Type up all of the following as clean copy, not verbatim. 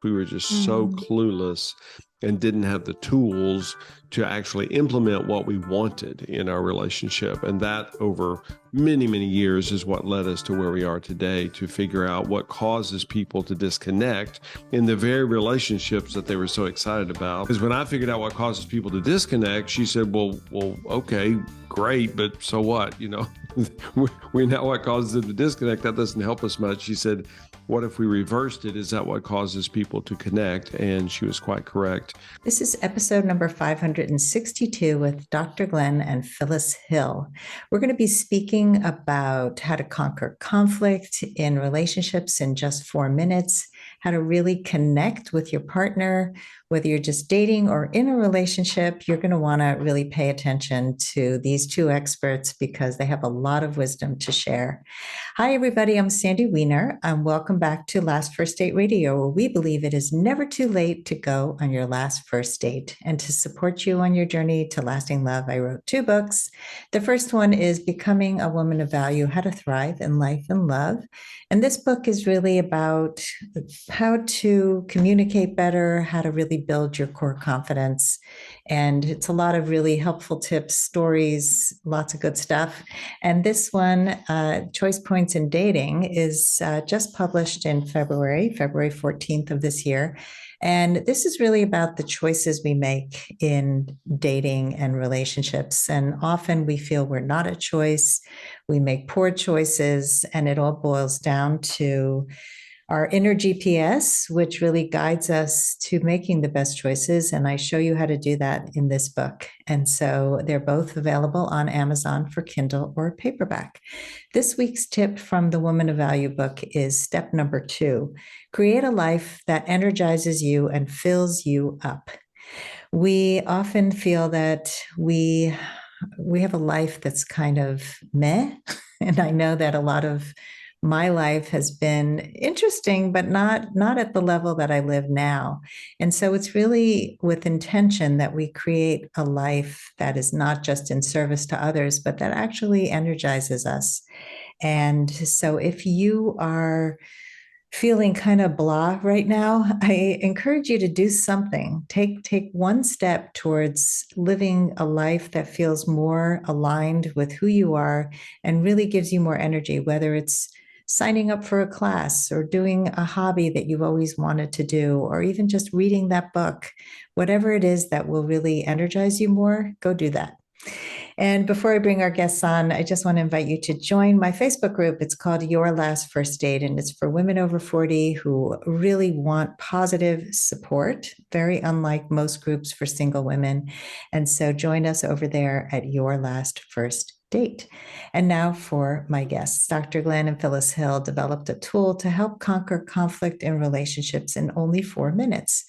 We were just so clueless and didn't have the tools to actually implement what we wanted in our relationship. And that over many, many years is what led us to where we are today, to figure out what causes people to disconnect in the very relationships that they were so excited about. Because when I figured out what causes people to disconnect, she said, well, okay, great, but so what? You know, we know what causes them to disconnect. That doesn't help us much. She said, what if we reversed it? Is that what causes people to connect? And she was quite correct. This is episode number 562 with Dr. Glenn and Phyllis Hill. We're going to be speaking about how to conquer conflict in relationships in just 4 minutes, how to really connect with your partner, whether you're just dating or in a relationship. You're going to want to really pay attention to these two experts because they have a lot of wisdom to share. Hi, everybody. I'm Sandy Weiner, and welcome back to Last First Date Radio, where we believe it is never too late to go on your last first date. And to support you on your journey to lasting love, I wrote 2 books. The first one is Becoming a Woman of Value, How to Thrive in Life and Love. And this book is really about how to communicate better, how to really build your core confidence. And it's a lot of really helpful tips, stories, lots of good stuff. And this one, Choice Points in Dating, is just published in February 14th of this year. And this is really about the choices we make in dating and relationships. And often we feel we're not a choice. We make poor choices, and it all boils down to our inner GPS, which really guides us to making the best choices. And I show you how to do that in this book. And so they're both available on Amazon for Kindle or paperback. This week's tip from the Woman of Value book is step number 2, create a life that energizes you and fills you up. We often feel that we have a life that's kind of meh. And I know that a lot of my life has been interesting, but not at the level that I live now. And so it's really with intention that we create a life that is not just in service to others, but that actually energizes us. And so if you are feeling kind of blah right now, I encourage you to do something. Take one step towards living a life that feels more aligned with who you are and really gives you more energy, whether it's signing up for a class or doing a hobby that you've always wanted to do, or even just reading that book. Whatever it is that will really energize you more, go do that. And before I bring our guests on, I just want to invite you to join my Facebook group. It's called Your Last First Date, and it's for women over 40 who really want positive support, very unlike most groups for single women. And so join us over there at Your Last First Date. And now for my guests. Dr. Glenn and Phyllis Hill developed a tool to help conquer conflict in relationships in only 4 minutes.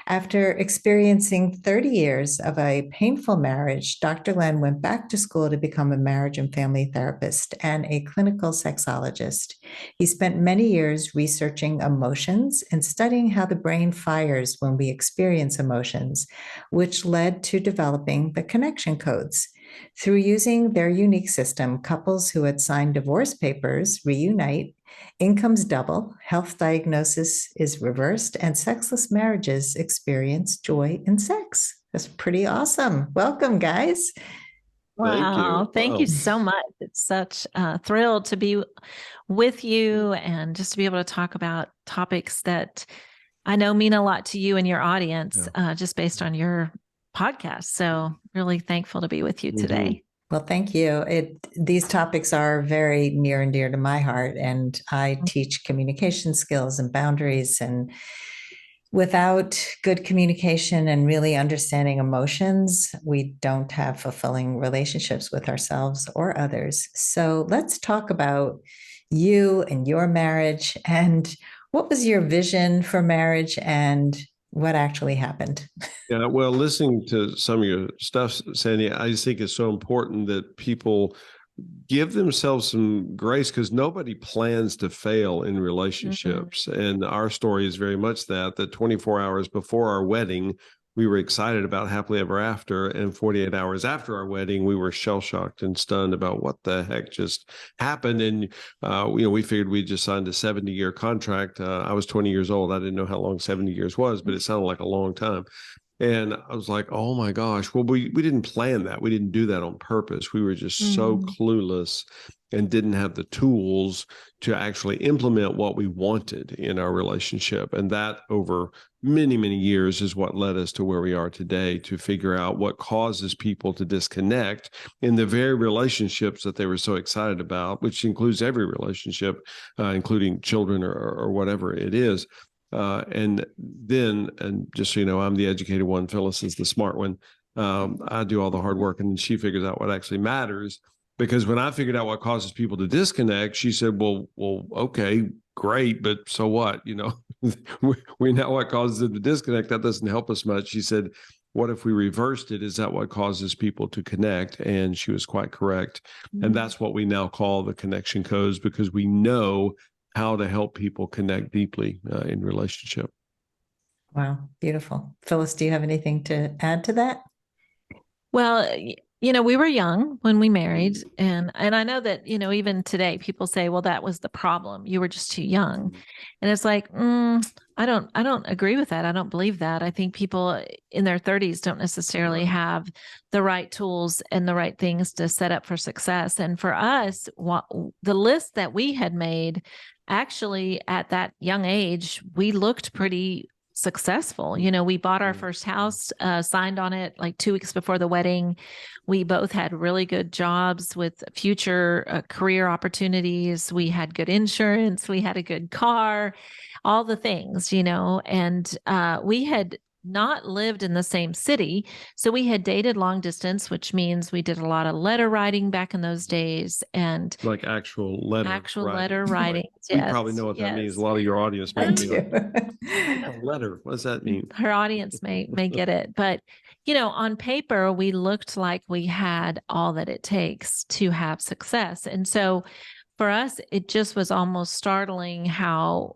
After experiencing 30 years of a painful marriage, Dr. Glenn went back to school to become a marriage and family therapist and a clinical sexologist. He spent many years researching emotions and studying how the brain fires when we experience emotions, which led to developing the connection codes. Through using their unique system, couples who had signed divorce papers reunite, incomes double, health diagnosis is reversed, and sexless marriages experience joy in sex. That's pretty awesome. Welcome, guys. Wow. Thank you so much. It's such a thrill to be with you and just to be able to talk about topics that I know mean a lot to you and your audience, just based on your podcast. So really thankful to be with you today. Well, thank you. These topics are very near and dear to my heart, and I teach communication skills and boundaries. And without good communication and really understanding emotions, we don't have fulfilling relationships with ourselves or others. So let's talk about you and your marriage, and what was your vision for marriage and what actually happened. Yeah, well, listening to some of your stuff, Sandy, I just think it's so important that people give themselves some grace, because nobody plans to fail in relationships. And our story is very much that 24 hours before our wedding, we were excited about happily ever after, and 48 hours after our wedding, we were shell-shocked and stunned about what the heck just happened. And we figured we just signed a 70-year contract. I was 20 years old. I didn't know how long 70 years was, but it sounded like a long time. And I was like, oh my gosh, well, we didn't plan that. We didn't do that on purpose. We were just so clueless and didn't have the tools to actually implement what we wanted in our relationship. And that over many, many years is what led us to where we are today, to figure out what causes people to disconnect in the very relationships that they were so excited about, which includes every relationship, including children or whatever it is. And just so you know, I'm the educated one. Phyllis is the smart one. I do all the hard work, and she figures out what actually matters. Because when I figured out what causes people to disconnect, she said, well, okay, great, but so what? We know what causes them to disconnect. That doesn't help us much. She said, what if we reversed it? Is that what causes people to connect? And she was quite correct. And that's what we now call the connection codes, because we know how to help people connect deeply in relationship. Wow, beautiful. Phyllis, do you have anything to add to that? Well, we were young when we married, and I know that, even today people say, well, that was the problem. You were just too young. And it's like, I don't agree with that. I don't believe that. I think people in their 30s don't necessarily have the right tools and the right things to set up for success. And for us, the list that we had made, actually at that young age, we looked pretty successful. We bought our first house, signed on it like 2 weeks before the wedding. We both had really good jobs with future career opportunities. We had good insurance. We had a good car, all the things, and we had not lived in the same city. So we had dated long distance, which means we did a lot of letter writing back in those days. And like actual letter writing. Yes, you probably know what that means. A lot of your audience may be like, a letter. What does that mean? Her audience may get it. But, on paper, we looked like we had all that it takes to have success. And so for us, it just was almost startling how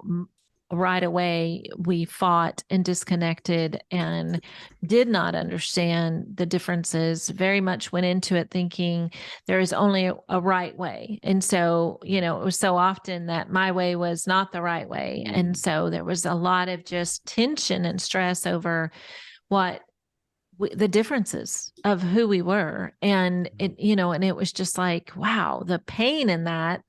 right away we fought and disconnected and did not understand the differences. Very much went into it thinking there is only a right way. And so, it was so often that my way was not the right way. And so there was a lot of just tension and stress over the differences of who we were. And it was just like, wow, the pain in that,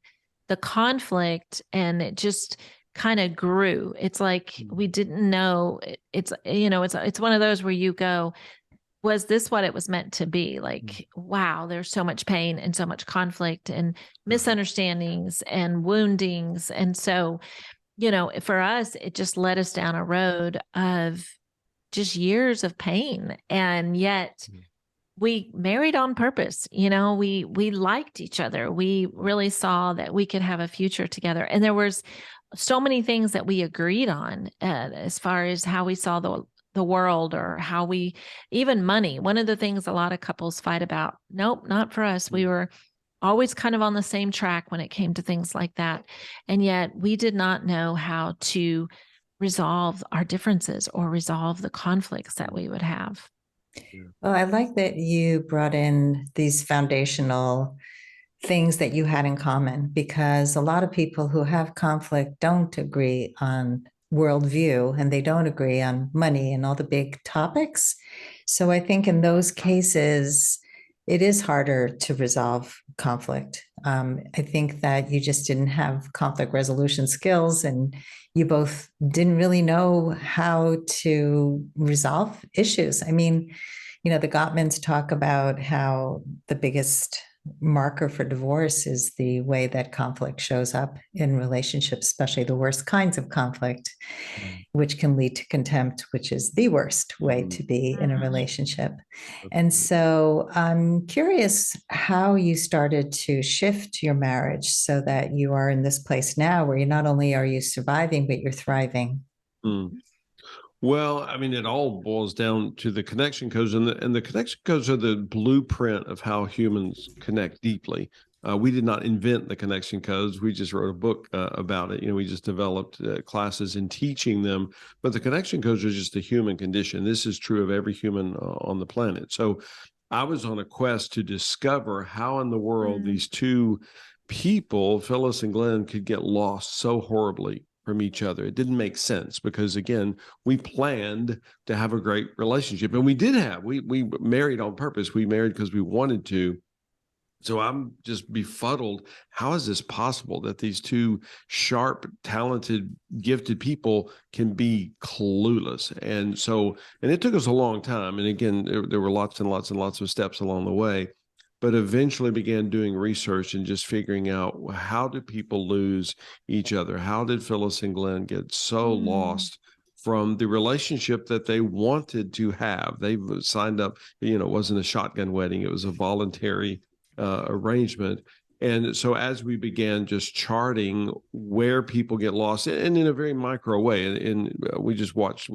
the conflict, and it just kind of grew. It's like we didn't know. It's one of those where you go, was this what it was meant to be? Like, wow, there's so much pain and so much conflict and misunderstandings and woundings. And so, for us, it just led us down a road of just years of pain. And yet we married on purpose. We liked each other. We really saw that we could have a future together. And there was so many things that we agreed on as far as how we saw the world, or how we, even money. One of the things a lot of couples fight about, nope, not for us. We were always kind of on the same track when it came to things like that. And yet we did not know how to resolve our differences or resolve the conflicts that we would have. Well, I like that you brought in these foundational things that you had in common, because a lot of people who have conflict don't agree on worldview, and they don't agree on money and all the big topics. So I think in those cases, it is harder to resolve conflict. I think that you just didn't have conflict resolution skills, and you both didn't really know how to resolve issues. I mean, the Gottmans talk about how the biggest marker for divorce is the way that conflict shows up in relationships, especially the worst kinds of conflict, which can lead to contempt, which is the worst way to be in a relationship. And so I'm curious how you started to shift your marriage so that you are in this place now where you not only are you surviving, but you're thriving. Well, I mean, it all boils down to the connection codes, and the connection codes are the blueprint of how humans connect deeply. We did not invent the connection codes. We just wrote a book about it. We just developed classes in teaching them. But the connection codes are just a human condition. This is true of every human on the planet. So I was on a quest to discover how in the world these two people, Phyllis and Glenn, could get lost so horribly from each other. It didn't make sense because, again, we planned to have a great relationship, and we did have. We married on purpose. We married because we wanted to. So I'm just befuddled. How is this possible that these two sharp, talented, gifted people can be clueless? And it took us a long time. And again, there were lots and lots and lots of steps along the way, but eventually began doing research and just figuring out, how do people lose each other? How did Phyllis and Glenn get so lost from the relationship that they wanted to have? They signed up, it wasn't a shotgun wedding. It was a voluntary arrangement. And so as we began just charting where people get lost, and in a very micro way, and we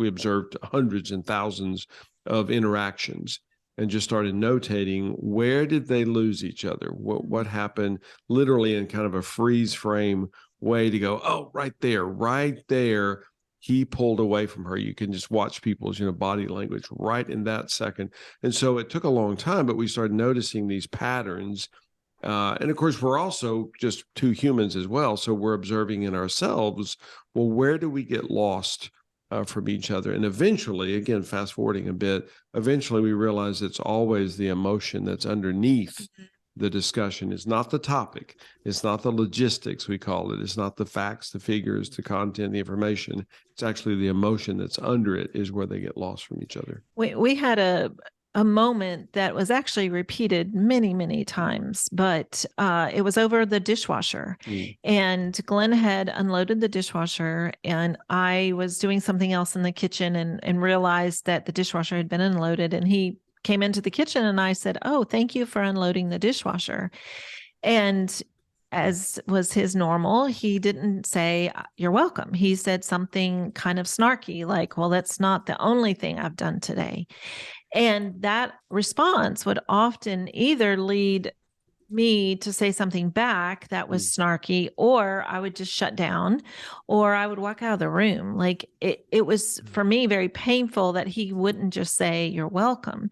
observed hundreds and thousands of interactions and just started notating, where did they lose each other? What happened, literally in kind of a freeze frame way, to go, oh, right there. He pulled away from her. You can just watch people's, body language right in that second. And so it took a long time, but we started noticing these patterns. And of course, we're also just two humans as well. So we're observing in ourselves, well, where do we get lost from each other? And eventually, again, fast forwarding a bit, eventually we realize it's always the emotion that's underneath the discussion. Is not the topic. It's not the logistics, we call it. It's not the facts, the figures, the content, the information. It's actually the emotion that's under it is where they get lost from each other. We had a moment that was actually repeated many, many times, but it was over the dishwasher. And Glenn had unloaded the dishwasher, and I was doing something else in the kitchen and realized that the dishwasher had been unloaded, and he came into the kitchen and I said, "Oh, thank you for unloading the dishwasher." And as was his normal, he didn't say, "You're welcome." He said something kind of snarky, like, "Well, that's not the only thing I've done today." And that response would often either lead me to say something back that was snarky, or I would just shut down, or I would walk out of the room. Like it was for me very painful that he wouldn't just say, "You're welcome."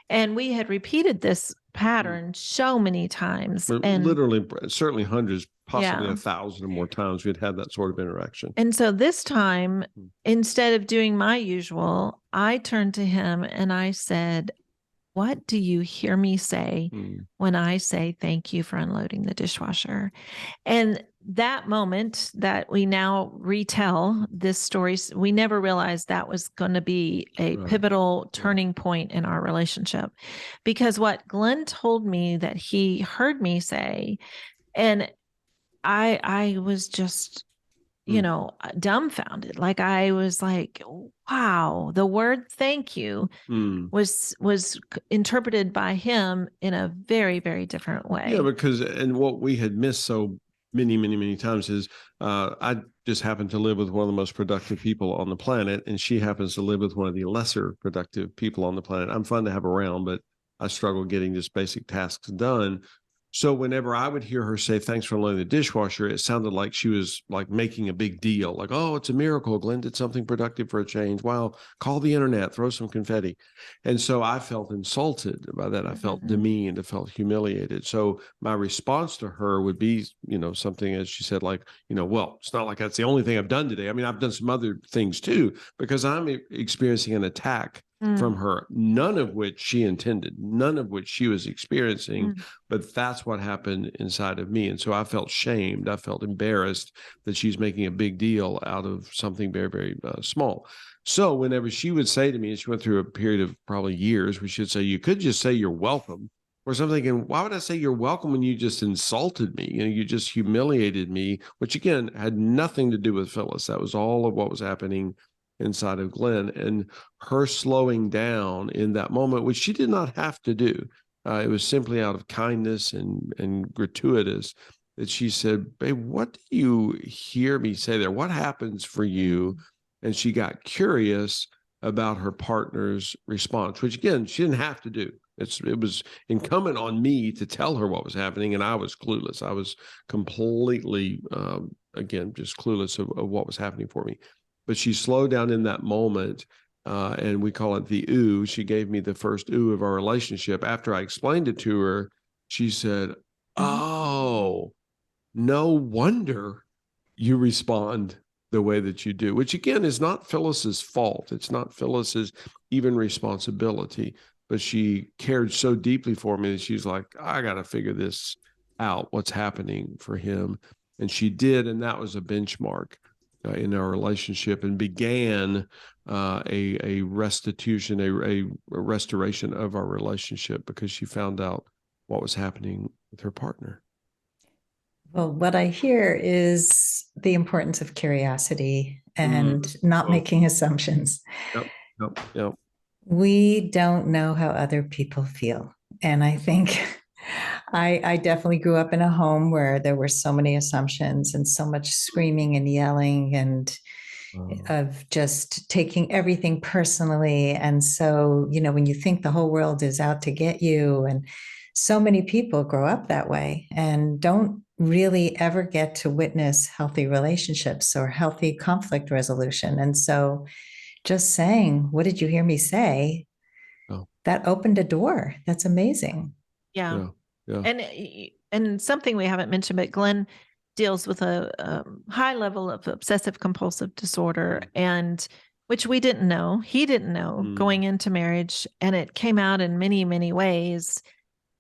And we had repeated this pattern so many times. And literally, certainly hundreds, possibly 1,000 or more times we'd had that sort of interaction. And so this time, instead of doing my usual, I turned to him and I said, "What do you hear me say when I say thank you for unloading the dishwasher?" And that moment that we now retell this story, we never realized that was going to be a pivotal turning point in our relationship. Because what Glenn told me that he heard me say, and I was just, dumbfounded. Like I was like, wow, the word thank you was interpreted by him in a very, very different way. Yeah, because, and what we had missed so many, many, many times is I just happen to live with one of the most productive people on the planet, and she happens to live with one of the lesser productive people on the planet. I'm fun to have around, but I struggle getting just basic tasks done. So whenever I would hear her say, "Thanks for unloading the dishwasher," it sounded like she was like making a big deal. Like, "Oh, it's a miracle. Glenn did something productive for a change. Wow, call the internet, throw some confetti." And so I felt insulted by that. I felt demeaned. I felt humiliated. So my response to her would be, something as she said, like, "Well, it's not like that's the only thing I've done today. I mean, I've done some other things too, because I'm experiencing an attack from her, none of which she intended, none of which she was experiencing, but that's what happened inside of me." And so I felt shamed. I felt embarrassed that she's making a big deal out of something very, very small. So whenever she would say to me, and she went through a period of probably years where she would say, "You could just say you're welcome," or something. And why would I say you're welcome when you just insulted me? You just humiliated me, which again had nothing to do with Phyllis. That was all of what was happening inside of Glenn, and her slowing down in that moment, which she did not have to do. It was simply out of kindness and gratuitous that she said, "Babe, what do you hear me say there? What happens for you?" And she got curious about her partner's response, which again, she didn't have to do. It was incumbent on me to tell her what was happening, and I was clueless. I was completely, again, just clueless of what was happening for me. But she slowed down in that moment, and we call it the ooh. She gave me the first ooh of our relationship. After I explained it to her, she said, "Oh, no wonder you respond the way that you do," which again is not Phyllis's fault. It's not Phyllis's even responsibility, but she cared so deeply for me that she's like, I got to figure this out, what's happening for him. And she did. And that was a benchmark in our relationship, and began a restitution, a restoration of our relationship, because she found out what was happening with her partner. Well, what I hear is the importance of curiosity and not making assumptions. Yep. We don't know how other people feel. And I think I definitely grew up in a home where there were so many assumptions and so much screaming and yelling and of just taking everything personally. And so, when you think the whole world is out to get you, and so many people grow up that way and don't really ever get to witness healthy relationships or healthy conflict resolution. And so just saying, "What did you hear me say?" That opened a door. That's amazing. Yeah. And something we haven't mentioned, but Glenn deals with a high level of obsessive compulsive disorder, and which we didn't know. He didn't know going into marriage, and it came out in many, many ways.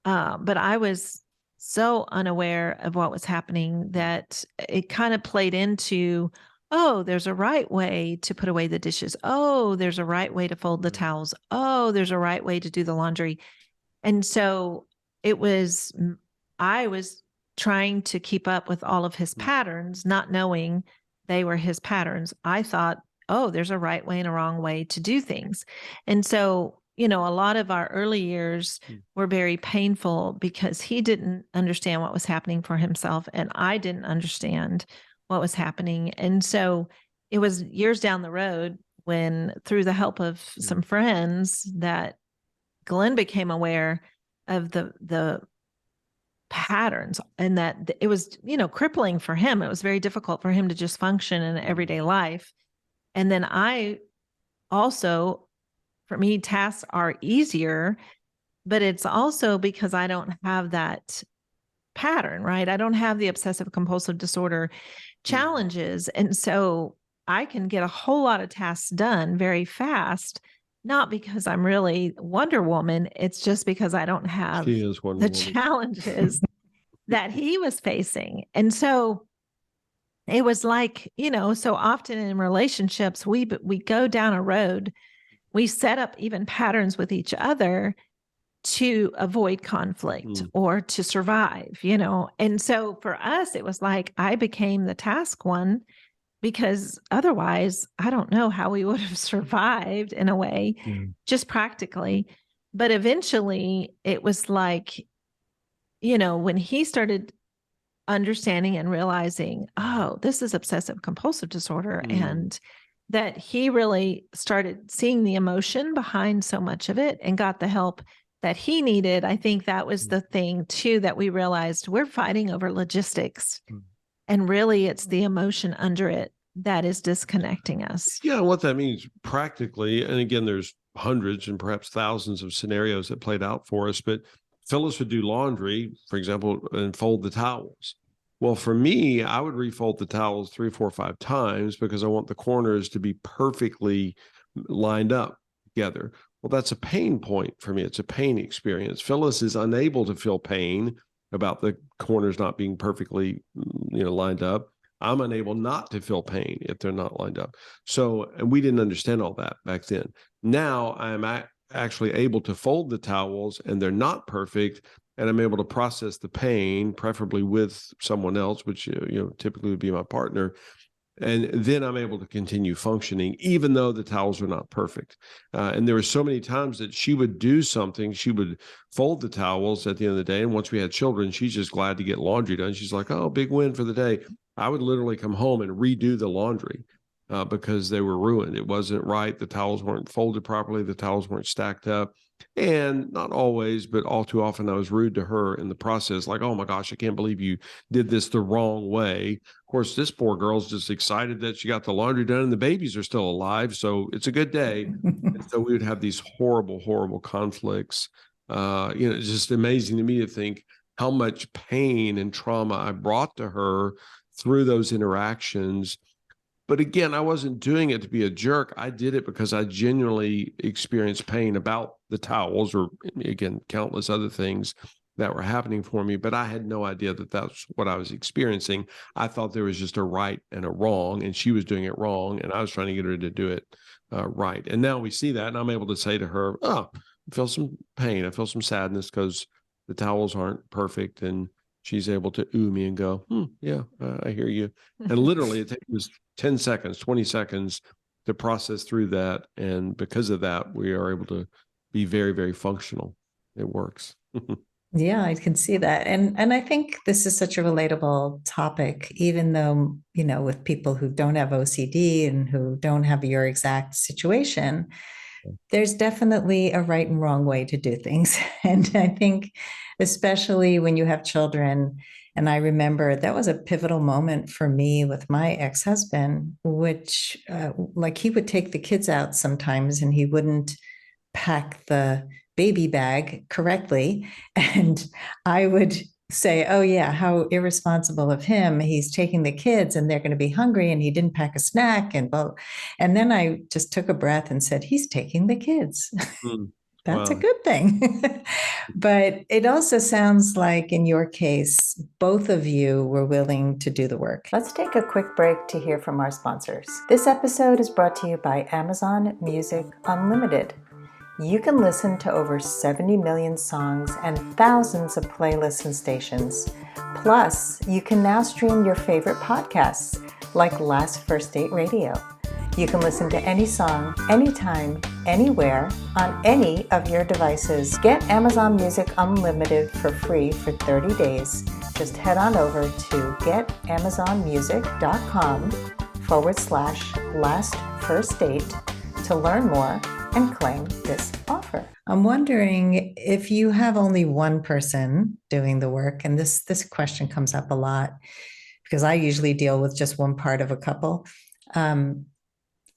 But I was so unaware of what was happening that it kind of played into, oh, there's a right way to put away the dishes. Oh, there's a right way to fold the towels. Oh, there's a right way to do the laundry. And so I was trying to keep up with all of his patterns, not knowing they were his patterns. I thought, oh, there's a right way and a wrong way to do things. And so, a lot of our early years were very painful because he didn't understand what was happening for himself, and I didn't understand what was happening. And so it was years down the road when, through the help of some friends, that Glenn became aware of the patterns, and that it was, crippling for him. It was very difficult for him to just function in everyday life. And then I also, for me, tasks are easier, but it's also because I don't have that pattern, right? I don't have the obsessive compulsive disorder challenges. And so I can get a whole lot of tasks done very fast, not because I'm really Wonder Woman. It's just because I don't have the challenges that he was facing. And so it was like, so often in relationships, we go down a road, we set up even patterns with each other to avoid conflict or to survive, And so for us, it was like I became the task one, because otherwise I don't know how we would have survived in a way, just practically. But eventually it was like, when he started understanding and realizing, oh, this is obsessive compulsive disorder, and that he really started seeing the emotion behind so much of it and got the help that he needed. I think that was the thing too, that we realized we're fighting over logistics, and really it's the emotion under it that is disconnecting us. Yeah. What that means practically, and again, there's hundreds and perhaps thousands of scenarios that played out for us, but Phyllis would do laundry, for example, and fold the towels. Well, for me, I would refold the towels 3, 4, 5 times because I want the corners to be perfectly lined up together. Well, that's a pain point for me. It's a pain experience. Phyllis is unable to feel pain about the corners not being perfectly, lined up. I'm unable not to feel pain if they're not lined up. So, and we didn't understand all that back then. Now I'm actually able to fold the towels and they're not perfect, and I'm able to process the pain, preferably with someone else, which typically would be my partner. And then I'm able to continue functioning, even though the towels are not perfect. And there were so many times that she would do something. She would fold the towels at the end of the day. And once we had children, she's just glad to get laundry done. She's like, oh, big win for the day. I would literally come home and redo the laundry. because they were ruined. It wasn't right. The towels weren't folded properly. The towels weren't stacked up. And not always, but all too often, I was rude to her in the process. Like, oh my gosh, I can't believe you did this the wrong way. Of course, this poor girl's just excited that she got the laundry done and the babies are still alive. So it's a good day. And so we would have these horrible, horrible conflicts. It's just amazing to me to think how much pain and trauma I brought to her through those interactions. But again, I wasn't doing it to be a jerk. I did it because I genuinely experienced pain about the towels, or again, countless other things that were happening for me. But I had no idea that that's what I was experiencing. I thought there was just a right and a wrong, and she was doing it wrong, and I was trying to get her to do it right. And now we see that, and I'm able to say to her, oh, I feel some pain. I feel some sadness because the towels aren't perfect. And she's able to ooh me and go, yeah, I hear you. And literally it takes 10 seconds, 20 seconds to process through that. And because of that, we are able to be very, very functional. It works. Yeah, I can see that. And I think this is such a relatable topic, even though, with people who don't have OCD and who don't have your exact situation, there's definitely a right and wrong way to do things. And I think, especially when you have children, and I remember that was a pivotal moment for me with my ex-husband, which like he would take the kids out sometimes and he wouldn't pack the baby bag correctly. And I would say, oh yeah, how irresponsible of him. He's taking the kids and they're going to be hungry and he didn't pack a snack. And then I just took a breath and said, he's taking the kids. That's wow. A good thing. But it also sounds like in your case, both of you were willing to do the work. Let's take a quick break to hear from our sponsors. This episode is brought to you by Amazon Music Unlimited. You can listen to over 70 million songs and thousands of playlists and stations. Plus, you can now stream your favorite podcasts, like Last First Date Radio. You can listen to any song, anytime, anywhere, on any of your devices. Get Amazon Music Unlimited for free for 30 days. Just head on over to getamazonmusic.com/lastfirstdate to learn more and claim this offer. I'm wondering if you have only one person doing the work, and this question comes up a lot because I usually deal with just one part of a couple.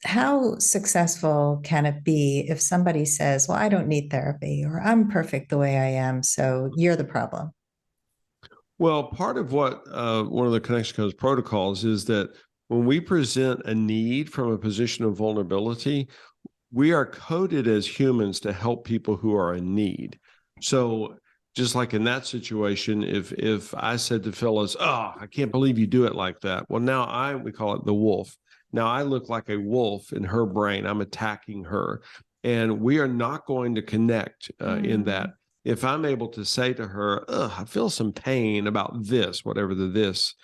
How successful can it be if somebody says, well, I don't need therapy, or I'm perfect the way I am, so you're the problem? Well, part of what one of the Connection Codes protocols is that when we present a need from a position of vulnerability, we are coded as humans to help people who are in need. So just like in that situation, if I said to Phyllis, oh, I can't believe you do it like that. Well, now we call it the wolf. Now I look like a wolf in her brain. I'm attacking her. And we are not going to connect in that. If I'm able to say to her, I feel some pain about this, whatever the this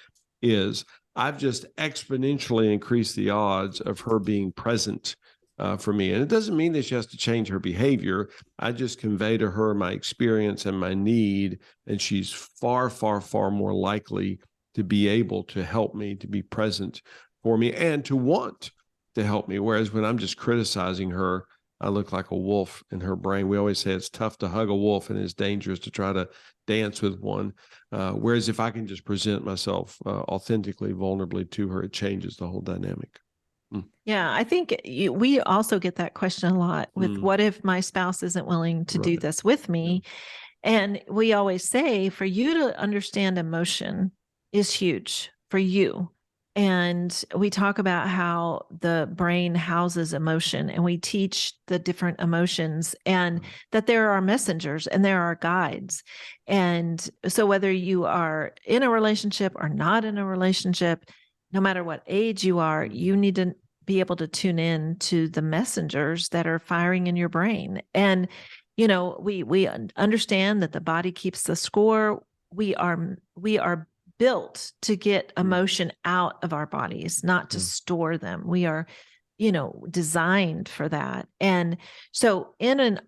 is, I've just exponentially increased the odds of her being present for me. And it doesn't mean that she has to change her behavior. I just convey to her my experience and my need, and she's far, far, far more likely to be able to help me, to be present for me, and to want to help me. Whereas when I'm just criticizing her, I look like a wolf in her brain. We always say it's tough to hug a wolf and it's dangerous to try to dance with one. Whereas if I can just present myself authentically, vulnerably to her, it changes the whole dynamic. Yeah, I think we also get that question a lot with what if my spouse isn't willing to do this with me? Yeah. And we always say for you to understand emotion is huge for you. And we talk about how the brain houses emotion, and we teach the different emotions, and that there are messengers and there are guides. And so whether you are in a relationship or not in a relationship, no matter what age you are, you need to be able to tune in to the messengers that are firing in your brain. And, we understand that the body keeps the score. We are built to get emotion out of our bodies, not to store them. We are, designed for that. And so in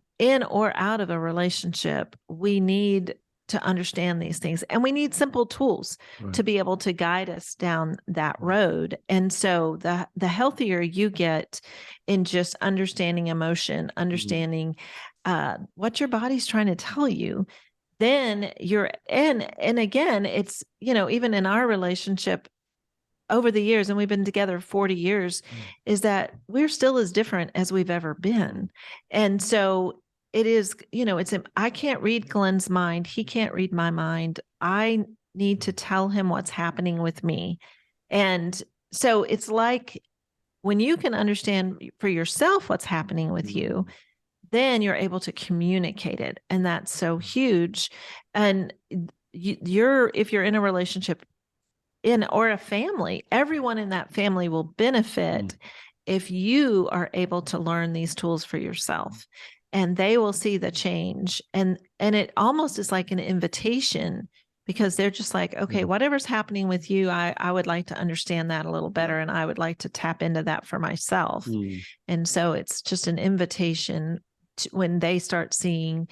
or out of a relationship, we need to understand these things. And we need simple tools to be able to guide us down that road. And so the healthier you get in just understanding emotion, understanding what your body's trying to tell you, then you're and again, it's, even in our relationship over the years, and we've been together 40 years, is that we're still as different as we've ever been. And so it is, I can't read Glenn's mind. He can't read my mind. I need to tell him what's happening with me. And so it's like when you can understand for yourself what's happening with you, then you're able to communicate it. And that's so huge. And if you're in a relationship or a family, everyone in that family will benefit if you are able to learn these tools for yourself, and they will see the change. And it almost is like an invitation, because they're just like, okay, whatever's happening with you, I would like to understand that a little better. And I would like to tap into that for myself. And so it's just an invitation when they start seeing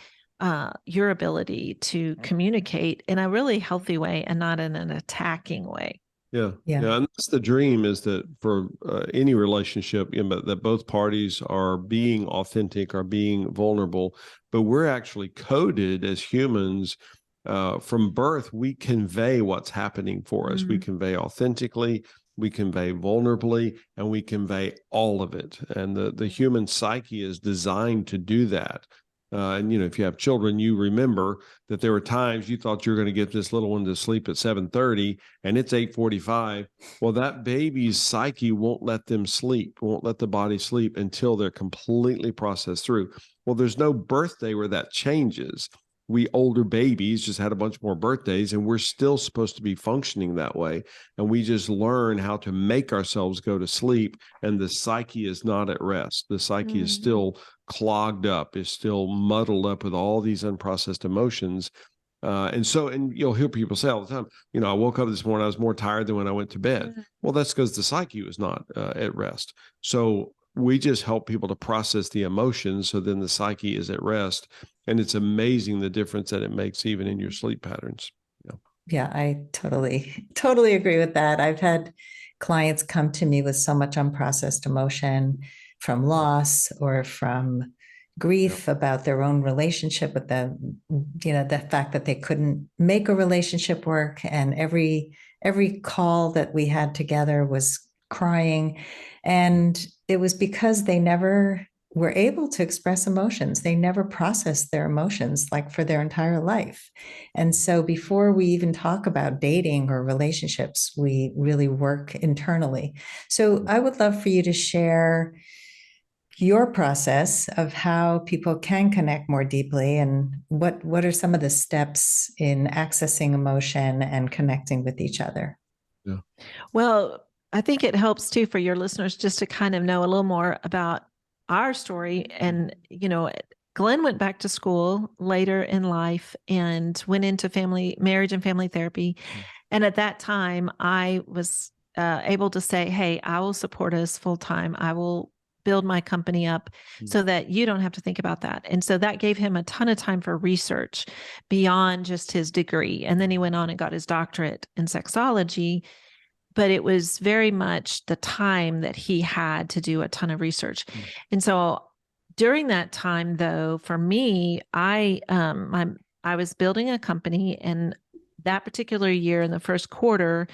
your ability to communicate in a really healthy way and not in an attacking way. Yeah. And that's the dream, is that for any relationship, that both parties are being authentic, are being vulnerable, but we're actually coded as humans. From birth, we convey what's happening for us. We convey authentically, we convey vulnerably, and we convey all of it. And the human psyche is designed to do that. And, if you have children, you remember that there were times you thought you were going to get this little one to sleep at 7:30 and it's 8:45. Well, that baby's psyche won't let them sleep, won't let the body sleep until they're completely processed through. Well, there's no birthday where that changes. We older babies just had a bunch more birthdays, and we're still supposed to be functioning that way. And we just learn how to make ourselves go to sleep, and the psyche is not at rest. The psyche is still clogged up, is still muddled up with all these unprocessed emotions. And you'll hear people say all the time, I woke up this morning, I was more tired than when I went to bed. Well, that's because the psyche was not at rest. So we just help people to process the emotions, so then the psyche is at rest. And it's amazing the difference that it makes even in your sleep patterns. Yeah, I totally agree with that. I've had clients come to me with so much unprocessed emotion from loss or from grief about their own relationship with the fact that they couldn't make a relationship work. And every call that we had together was crying. And it was because they never were able to express emotions. They never processed their emotions like for their entire life. And so before we even talk about dating or relationships, we really work internally. So I would love for you to share your process of how people can connect more deeply, and what are some of the steps in accessing emotion and connecting with each other? Yeah. Well, I think it helps too for your listeners just to kind of know a little more about our story. And, Glenn went back to school later in life and went into marriage and family therapy. And at that time, I was able to say, hey, I will support us full time. I will build my company up so that you don't have to think about that. And so that gave him a ton of time for research beyond just his degree. And then he went on and got his doctorate in sexology. But it was very much the time that he had to do a ton of research. And so during that time, though, for me, I was building a company, and that particular year in the first quarter,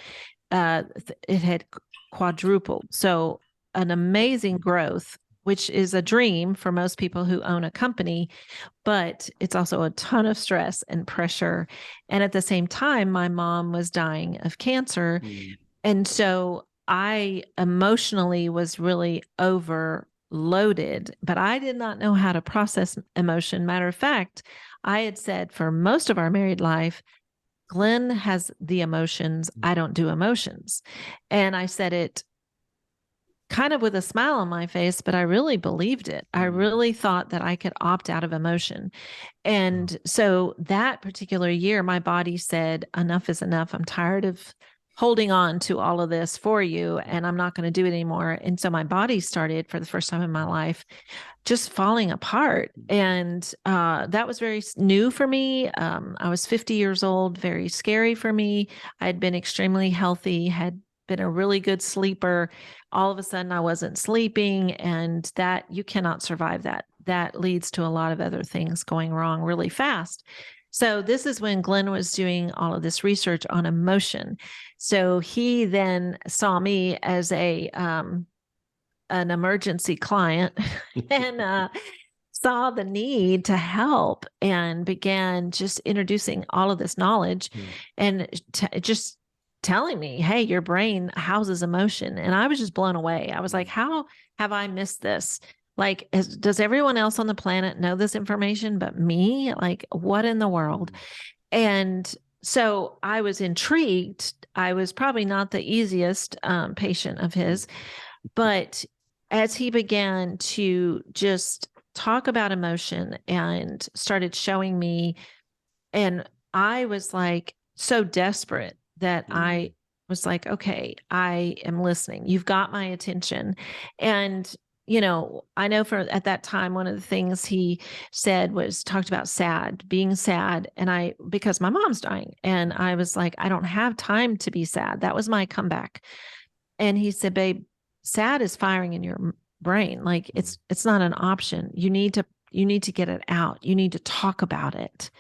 it had quadrupled. So an amazing growth, which is a dream for most people who own a company, but it's also a ton of stress and pressure. And at the same time, my mom was dying of cancer. And so I emotionally was really overloaded, but I did not know how to process emotion. Matter of fact, I had said for most of our married life, Glenn has the emotions, I don't do emotions. And I said it kind of with a smile on my face, but I really believed it. I really thought that I could opt out of emotion. And so that particular year, my body said, enough is enough. I'm tired of holding on to all of this for you, and I'm not going to do it anymore. And so my body started, for the first time in my life, just falling apart. And that was very new for me. I was 50 years old, very scary for me. I had been extremely healthy, had been a really good sleeper. All of a sudden I wasn't sleeping, and that, you cannot survive that. That leads to a lot of other things going wrong really fast. So this is when Glenn was doing all of this research on emotion. So he then saw me as an emergency client and saw the need to help, and began just introducing all of this knowledge and just telling me, hey, your brain houses emotion. And I was just blown away. I was like, how have I missed this? Like, does everyone else on the planet know this information but me? Like, what in the world? And so I was intrigued. I was probably not the easiest patient of his, but as he began to just talk about emotion and started showing me, and I was like so desperate that I was like, okay, I am listening. You've got my attention. And I know at that time, one of the things he said was, talked about being sad. And because my mom's dying, and I was like, I don't have time to be sad. That was my comeback. And he said, babe, sad is firing in your brain. Like, it's not an option. You need to get it out. You need to talk about it.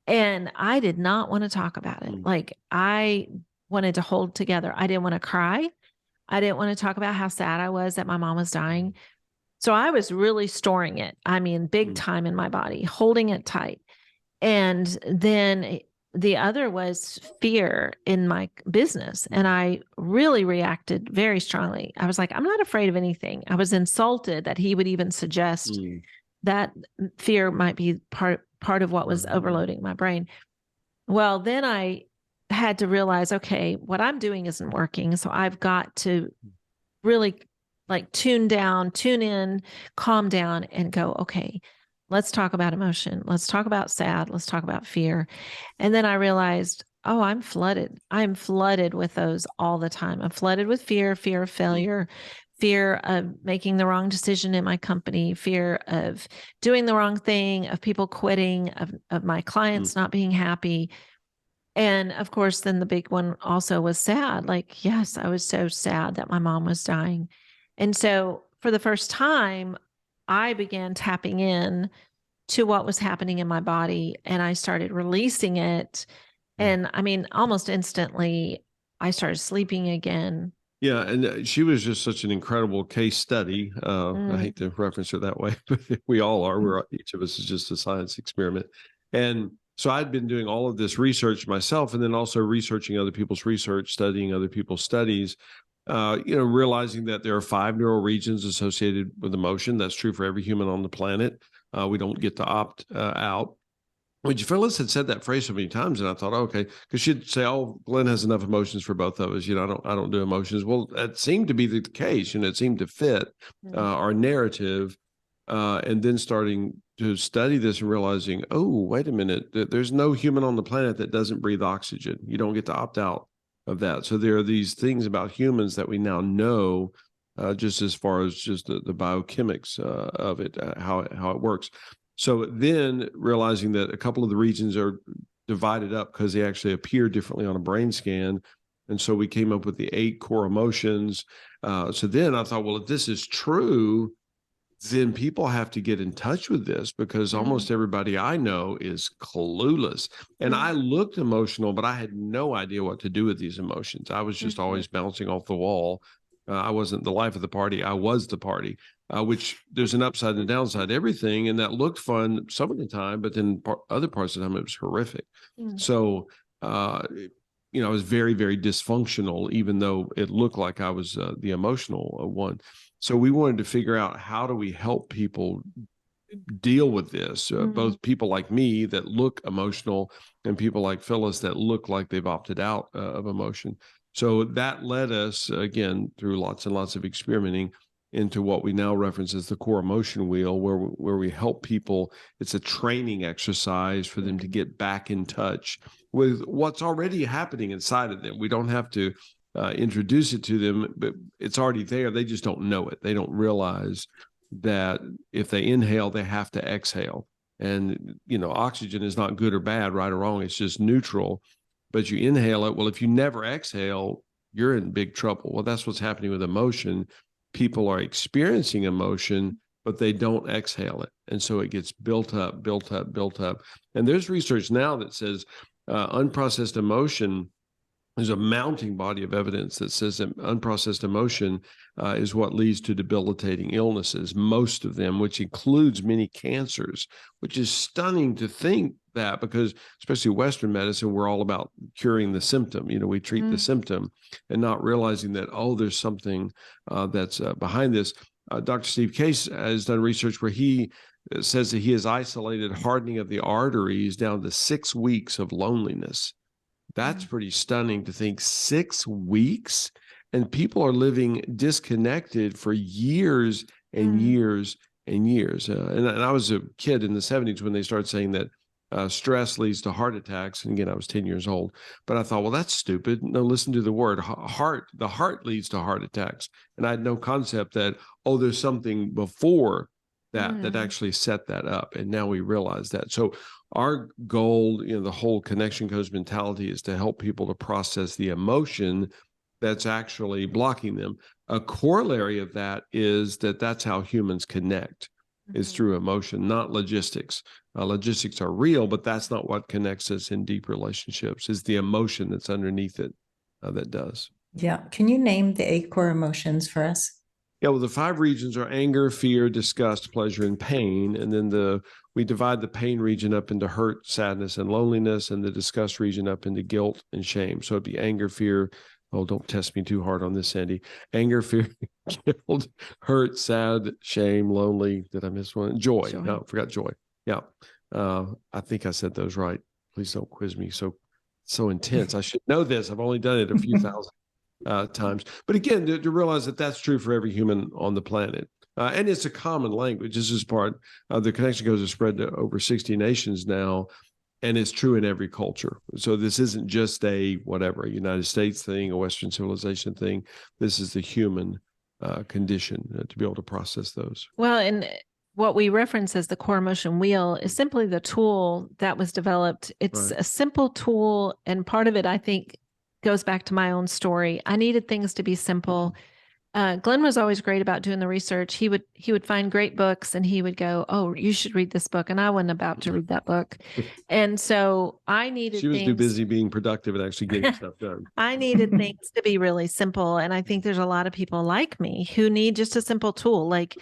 And I did not want to talk about it. Like, I wanted to hold together. I didn't want to cry. I didn't want to talk about how sad I was that my mom was dying. So I was really storing it. I mean, big time in my body, holding it tight. And then the other was fear in my business. And I really reacted very strongly. I was like, I'm not afraid of anything. I was insulted that he would even suggest that fear might be part of what was overloading my brain. Well, then I had to realize, okay, what I'm doing isn't working. So I've got to really tune in, calm down, and go, okay, let's talk about emotion. Let's talk about sad. Let's talk about fear. And then I realized, oh, I'm flooded. I'm flooded with those all the time. I'm flooded with fear of failure, fear of making the wrong decision in my company, fear of doing the wrong thing, of people quitting, of my clients not being happy. And of course, then the big one also was sad. Like, yes, I was so sad that my mom was dying. And so for the first time, I began tapping in to what was happening in my body, and I started releasing it. And I mean, almost instantly, I started sleeping again. Yeah. And she was just such an incredible case study. I hate to reference her that way, but we all are. Each of us is just a science experiment. And so I'd been doing all of this research myself, and then also researching other people's research, studying other people's studies, realizing that there are 5 neural regions associated with emotion. That's true for every human on the planet. We don't get to opt out. Which Phyllis had said that phrase so many times, and I thought, okay, because she'd say, "Oh, Glenn has enough emotions for both of us." I don't do emotions. Well, that seemed to be the case. It seemed to fit our narrative. And then starting to study this and realizing, oh, wait a minute, there's no human on the planet that doesn't breathe oxygen. You don't get to opt out of that. So there are these things about humans that we now know, just as far as just the biochemics of it, how it works. So then realizing that a couple of the regions are divided up because they actually appear differently on a brain scan. And so we came up with the 8 core emotions. So then I thought, well, if this is true, then people have to get in touch with this, because almost everybody I know is clueless. And I looked emotional, but I had no idea what to do with these emotions. I was just always bouncing off the wall. I wasn't the life of the party. I was the party, which there's an upside and a downside to everything. And that looked fun some of the time, but then other parts of the time it was horrific. So, I was very, very dysfunctional, even though it looked like I was the emotional one. So we wanted to figure out, how do we help people deal with this? Both people like me that look emotional, and people like Phyllis that look like they've opted out of emotion. So that led us, again, through lots and lots of experimenting, into what we now reference as the core emotion wheel, where we help people. It's a training exercise for them to get back in touch with what's already happening inside of them. We don't have to introduce it to them, but it's already there. They just don't know it. They don't realize that if they inhale, they have to exhale. And, oxygen is not good or bad, right or wrong. It's just neutral. But you inhale it. Well, if you never exhale, you're in big trouble. Well, that's what's happening with emotion. People are experiencing emotion, but they don't exhale it. And so it gets built up. And there's research now that says unprocessed emotion, there's a mounting body of evidence that says that unprocessed emotion is what leads to debilitating illnesses, most of them, which includes many cancers, which is stunning to think that, because especially Western medicine, we're all about curing the symptom. We treat the symptom and not realizing that, there's something that's behind this. Dr. Steve Case has done research where he says that he has isolated hardening of the arteries down to 6 weeks of loneliness. That's pretty stunning to think. 6 weeks, and people are living disconnected for years and years and years. And I was a kid in the 70s when they started saying that stress leads to heart attacks. And again, I was 10 years old, but I thought, well, that's stupid. No, listen to the word heart. The heart leads to heart attacks. And I had no concept that, there's something before that actually set that up. And now we realize that. So our goal, the whole connection codes mentality, is to help people to process the emotion that's actually blocking them. A corollary of that is that's how humans connect, is through emotion, not logistics. Logistics are real, but that's not what connects us in deep relationships. It's the emotion that's underneath it that does. Yeah. Can you name the 8 core emotions for us? Yeah, well, the 5 regions are anger, fear, disgust, pleasure, and pain. And then we divide the pain region up into hurt, sadness, and loneliness, and the disgust region up into guilt and shame. So it'd be anger, fear. Oh, don't test me too hard on this, Sandy. Anger, fear, guilt, hurt, sad, shame, lonely. Did I miss one? Joy. No, I forgot joy. Yeah. I think I said those right. Please don't quiz me so intense. I should know this. I've only done it a few thousand times. But again, to realize that that's true for every human on the planet. And it's a common language. This is part of the connection goes to spread to over 60 nations now. And it's true in every culture. So this isn't just a United States thing, a Western civilization thing. This is the human condition to be able to process those. Well, and what we reference as the core emotion wheel is simply the tool that was developed. It's a simple tool. And part of it, I think, goes back to my own story. I needed things to be simple. Glenn was always great about doing the research. He would find great books and he would go, "Oh, you should read this book." And I wasn't about to read that book. And so I needed She was too busy being productive and actually getting stuff done. I needed things to be really simple. And I think there's a lot of people like me who need just a simple tool. Like,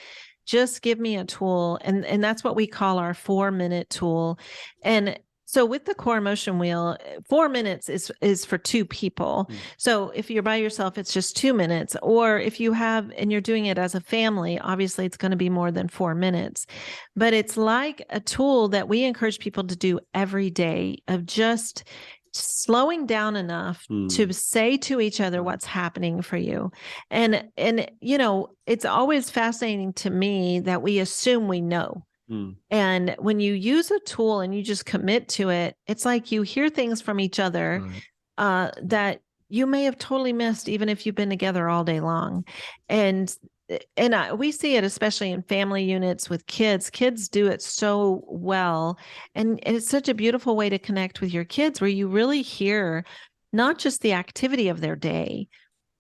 just give me a tool. And that's what we call our 4-minute tool. And so with the core emotion wheel, 4 minutes is for 2 people. So if you're by yourself, it's just 2 minutes. Or if you have, and you're doing it as a family, obviously it's going to be more than 4 minutes. But it's like a tool that we encourage people to do every day, of just slowing down enough to say to each other what's happening for you. And it's always fascinating to me that we assume we know. And when you use a tool and you just commit to it, it's like you hear things from each other that you may have totally missed, even if you've been together all day long. And we see it especially in family units with kids. Kids do it so well. And it's such a beautiful way to connect with your kids, where you really hear not just the activity of their day,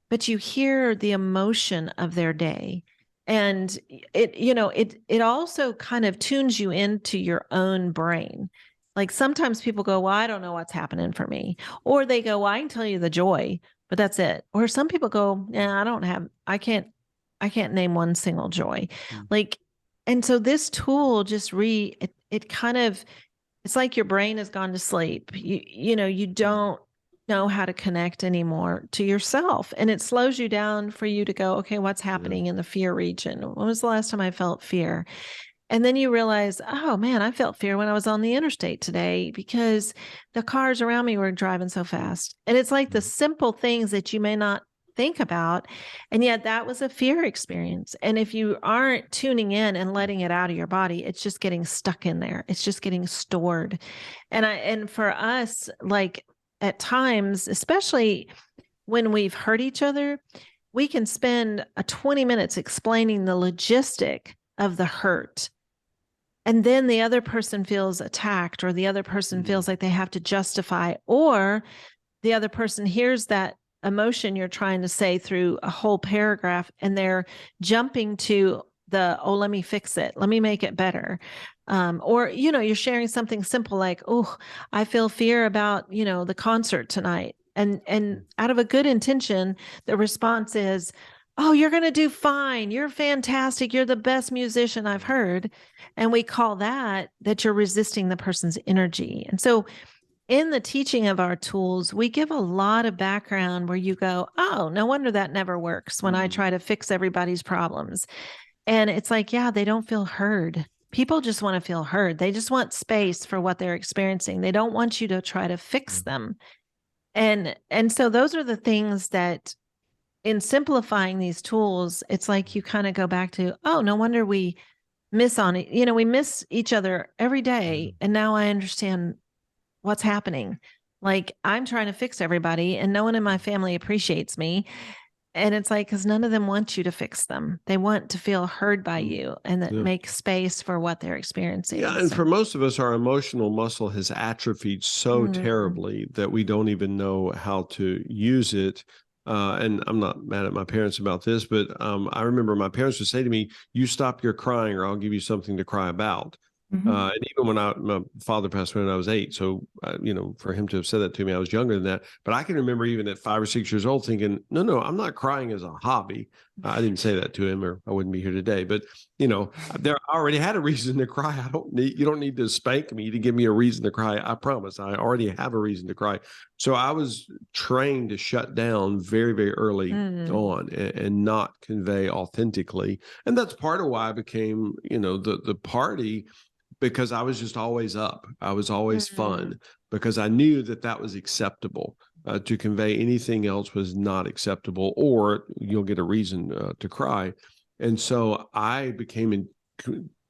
but you hear the emotion of their day. And it also kind of tunes you into your own brain. Like sometimes people go, "Well, I don't know what's happening for me." Or they go, "Well, I can tell you the joy, but that's it." Or some people go, "Yeah, I can't name one single joy." And so this tool just it's like your brain has gone to sleep. You don't know how to connect anymore to yourself. And it slows you down for you to go, "Okay, what's happening in the fear region? When was the last time I felt fear?" And then you realize, "Oh man, I felt fear when I was on the interstate today because the cars around me were driving so fast." And it's like the simple things that you may not think about. And yet that was a fear experience. And if you aren't tuning in and letting it out of your body, it's just getting stuck in there. It's just getting stored. And for us, like at times, especially when we've hurt each other, we can spend 20 minutes explaining the logistic of the hurt. And then the other person feels attacked, or the other person feels like they have to justify, or the other person hears that emotion you're trying to say through a whole paragraph, and they're jumping to oh, let me fix it. Let me make it better. Or, you're sharing something simple like, oh, I feel fear about, the concert tonight. And out of a good intention, the response is, oh, you're going to do fine. You're fantastic. You're the best musician I've heard. And we call that you're resisting the person's energy. And so in the teaching of our tools, we give a lot of background where you go, oh, no wonder that never works when I try to fix everybody's problems. And it's like, yeah, they don't feel heard. People just want to feel heard. They just want space for what they're experiencing. They don't want you to try to fix them. And so those are the things that, in simplifying these tools, it's like you kind of go back to, oh, no wonder we miss on it. We miss each other every day. And now I understand what's happening. Like, I'm trying to fix everybody and no one in my family appreciates me. And it's like, because none of them want you to fix them. They want to feel heard by you and that make space for what they're experiencing. Yeah. And for most of us, our emotional muscle has atrophied so terribly that we don't even know how to use it. And I'm not mad at my parents about this, but I remember my parents would say to me, you stop your crying or I'll give you something to cry about. And even when my father passed away when I was 8, so, for him to have said that to me, I was younger than that. But I can remember even at 5 or 6 years old thinking, no, I'm not crying as a hobby. I didn't say that to him or I wouldn't be here today. But, I already had a reason to cry. You don't need to spank me to give me a reason to cry. I promise. I already have a reason to cry. So I was trained to shut down very, very early on and not convey authentically. And that's part of why I became, the party, because I was just always up. I was always fun because I knew that was acceptable. To convey anything else was not acceptable, or you'll get a reason to cry. And so I became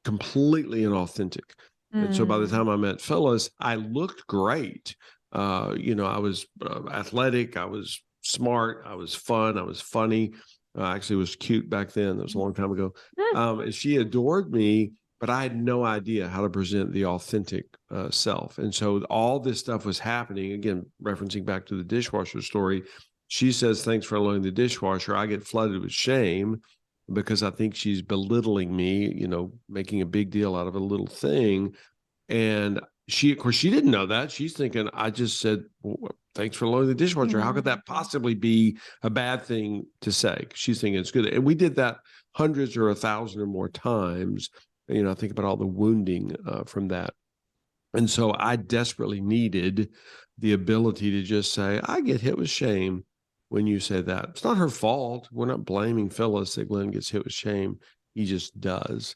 completely inauthentic. And so by the time I met Phyllis, I looked great. I was athletic. I was smart. I was fun. I was funny. I actually was cute back then. That was a long time ago. And she adored me. But I had no idea how to present the authentic self. And so all this stuff was happening, again, referencing back to the dishwasher story. She says, thanks for unloading the dishwasher. I get flooded with shame because I think she's belittling me, making a big deal out of a little thing. And of course, she didn't know that. She's thinking, I just said, well, thanks for loading the dishwasher. How could that possibly be a bad thing to say? She's thinking it's good. And we did that hundreds or 1,000 or more times. I think about all the wounding from that. And so I desperately needed the ability to just say, I get hit with shame when you say that. It's not her fault. We're not blaming Phyllis that Glenn gets hit with shame. He just does.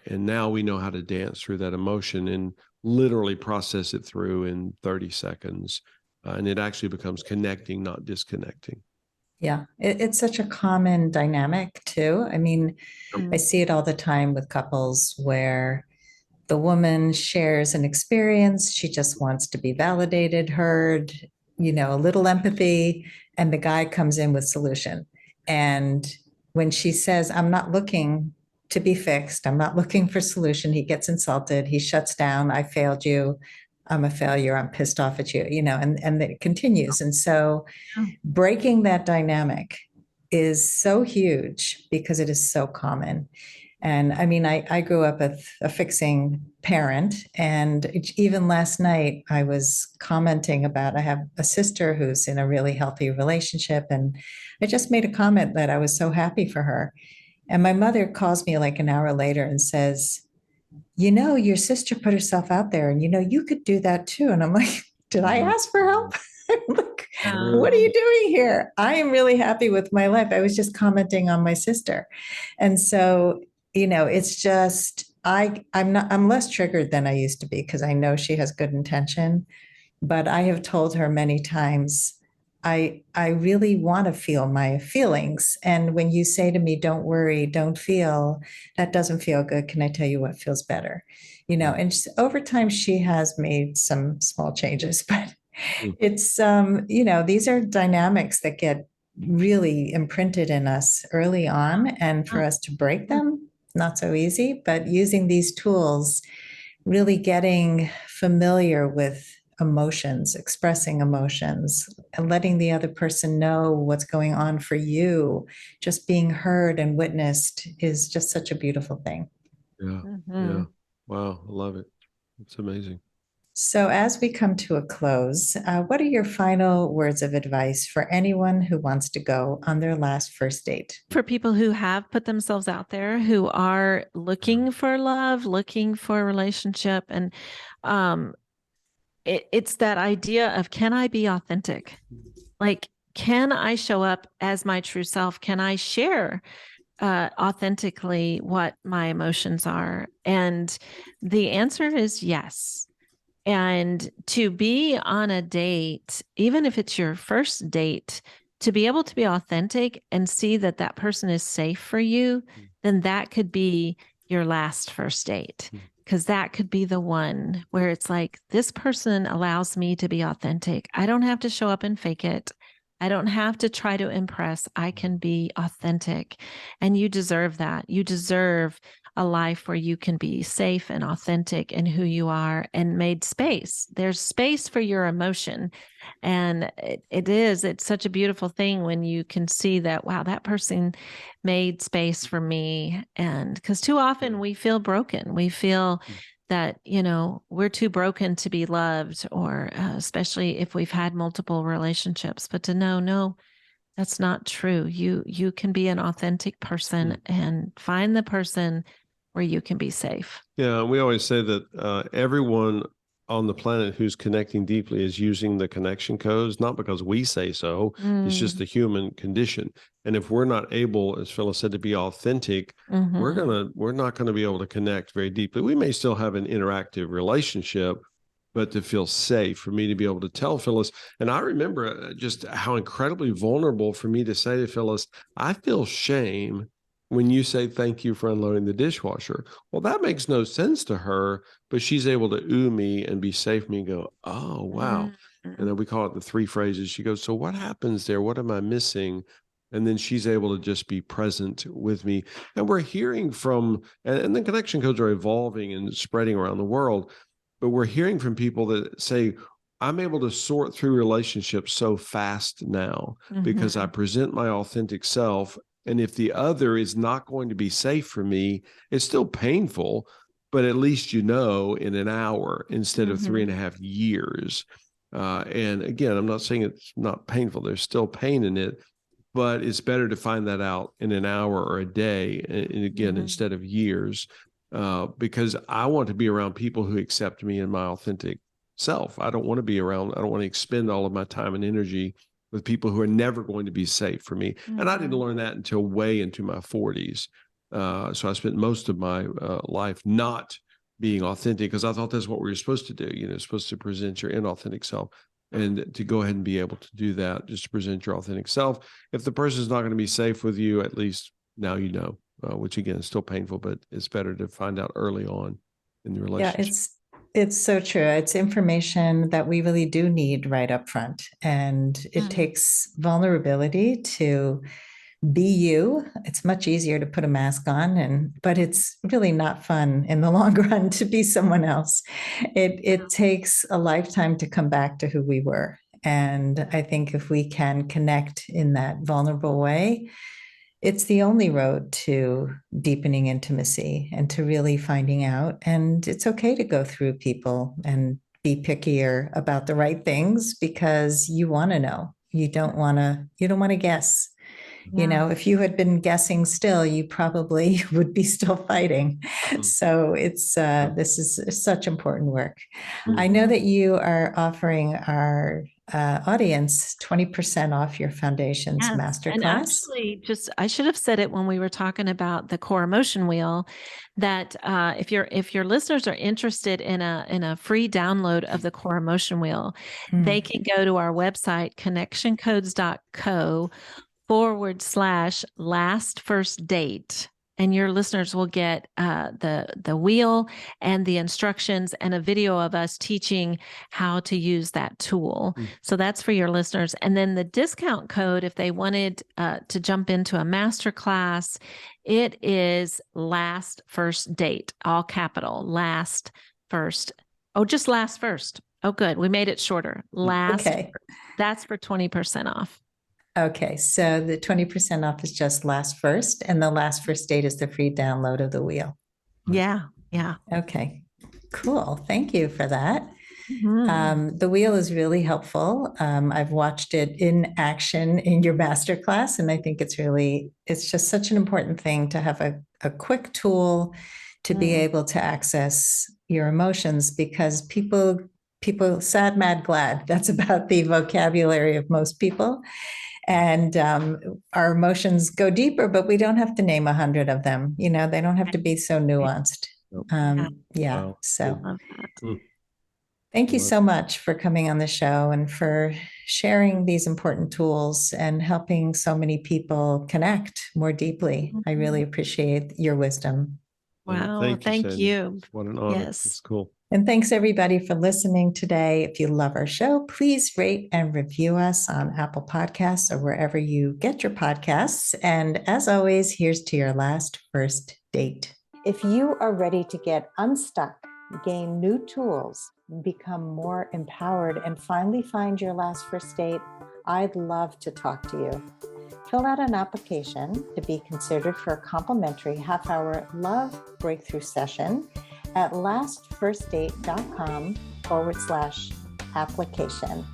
And now we know how to dance through that emotion and literally process it through in 30 seconds. And it actually becomes connecting, not disconnecting. Yeah, it's such a common dynamic too. I mean, I see it all the time with couples where the woman shares an experience. She just wants to be validated, heard, a little empathy, and the guy comes in with solution. And when she says, I'm not looking to be fixed, I'm not looking for solution, he gets insulted, he shuts down, I failed you, I'm a failure, I'm pissed off at you, and it continues. And so breaking that dynamic is so huge because it is so common. And I mean, I grew up with a fixing parent, and even last night I was commenting about, I have a sister who's in a really healthy relationship, and I just made a comment that I was so happy for her. And my mother calls me like an hour later and says, your sister put herself out there and, you could do that too. And I'm like, did I ask for help? Like, what are you doing here? I am really happy with my life. I was just commenting on my sister. And so, it's just, I'm less triggered than I used to be because I know she has good intention, but I have told her many times, I really want to feel my feelings. And when you say to me, don't worry, don't feel, that doesn't feel good. Can I tell you what feels better? And over time, she has made some small changes, but it's, these are dynamics that get really imprinted in us early on. And for us to break them, not so easy, but using these tools, really getting familiar with emotions, expressing emotions, and letting the other person know what's going on for you, just being heard and witnessed is just such a beautiful thing. Yeah. Yeah. Wow. I love it. It's amazing. So, as we come to a close, what are your final words of advice for anyone who wants to go on their last first date? For people who have put themselves out there, who are looking for love, looking for a relationship, and it's that idea of, can I be authentic? Like, can I show up as my true self? Can I share authentically what my emotions are? And the answer is yes. And to be on a date, even if it's your first date, to be able to be authentic and see that that person is safe for you, then that could be your last first date. Because that could be the one where it's like, this person allows me to be authentic. I don't have to show up and fake it. I don't have to try to impress. I can be authentic. And you deserve that. You deserve a life where you can be safe and authentic in who you are and made space. There's space for your emotion. And it's such a beautiful thing when you can see that, wow, that person made space for me. And because too often we feel broken. We feel that, we're too broken to be loved, or especially if we've had multiple relationships. But to know, no, that's not true. You can be an authentic person and find the person where you can be safe. Yeah, we always say that everyone on the planet who's connecting deeply is using the connection codes, not because we say so. It's just the human condition. And if we're not able, as Phyllis said, to be authentic, we're not gonna be able to connect very deeply. We may still have an interactive relationship, but to feel safe, for me to be able to tell Phyllis. And I remember just how incredibly vulnerable for me to say to Phyllis, I feel shame when you say thank you for unloading the dishwasher. Well, that makes no sense to her, but she's able to ooh me and be safe with me and go, oh, wow. And then we call it the three phrases. She goes, so what happens there? What am I missing? And then she's able to just be present with me. And we're hearing from, and the connection codes are evolving and spreading around the world, but we're hearing from people that say, I'm able to sort through relationships so fast now because I present my authentic self. And if the other is not going to be safe for me, it's still painful, but at least in an hour instead of 3.5 years. And again, I'm not saying it's not painful. There's still pain in it, but it's better to find that out in an hour or a day. And again, instead of years, because I want to be around people who accept me in my authentic self. I don't want to expend all of my time and energy with people who are never going to be safe for me. And I didn't learn that until way into my 40s. So I spent most of my life not being authentic because I thought that's what we were supposed to do. Supposed to present your inauthentic self, and to go ahead and be able to do that, just to present your authentic self. If the person's not going to be safe with you, at least now which again is still painful, but it's better to find out early on in the relationship. Yeah, it's so true. It's information that we really do need right up front. And it takes vulnerability to be you. It's much easier to put a mask on, but it's really not fun in the long run to be someone else. It takes a lifetime to come back to who we were. And I think if we can connect in that vulnerable way, it's the only road to deepening intimacy and to really finding out. And it's okay to go through people and be pickier about the right things because you want to know. You don't want to guess. Yeah. If you had been guessing still, you probably would be still fighting. So this is such important work. I know that you are offering our audience 20% off your Foundations Yes. Masterclass. And actually, I should have said it when we were talking about the core emotion wheel, that if your listeners are interested in a free download of the core emotion wheel, they can go to our website, connectioncodes.co/last first date. And your listeners will get the wheel and the instructions and a video of us teaching how to use that tool. So that's for your listeners. And then the discount code, if they wanted to jump into a master class, it is last first date, all capital, last first. Oh, just last first. Oh, good. We made it shorter. Last. Okay. That's for 20% off. Okay, so the 20% off is just last first, and the last first date is the free download of the wheel. Yeah. Okay, cool. Thank you for that. The wheel is really helpful. I've watched it in action in your masterclass, and I think it's just such an important thing to have a quick tool to be able to access your emotions, because people, sad, mad, glad, that's about the vocabulary of most people. And our emotions go deeper, but we don't have to name 100 of them. They don't have to be so nuanced. Wow. So Love that. thank you so much for coming on the show and for sharing these important tools and helping so many people connect more deeply. I really appreciate your wisdom. Wow. Thank you. What an honor. Yes. It's cool. And thanks everybody for listening today. If you love our show, please rate and review us on Apple Podcasts or wherever you get your podcasts. And as always, here's to your last first date. If you are ready to get unstuck, gain new tools, become more empowered, and finally find your last first date, I'd love to talk to you. Fill out an application to be considered for a complimentary half-hour love breakthrough session at lastfirstdate.com/application.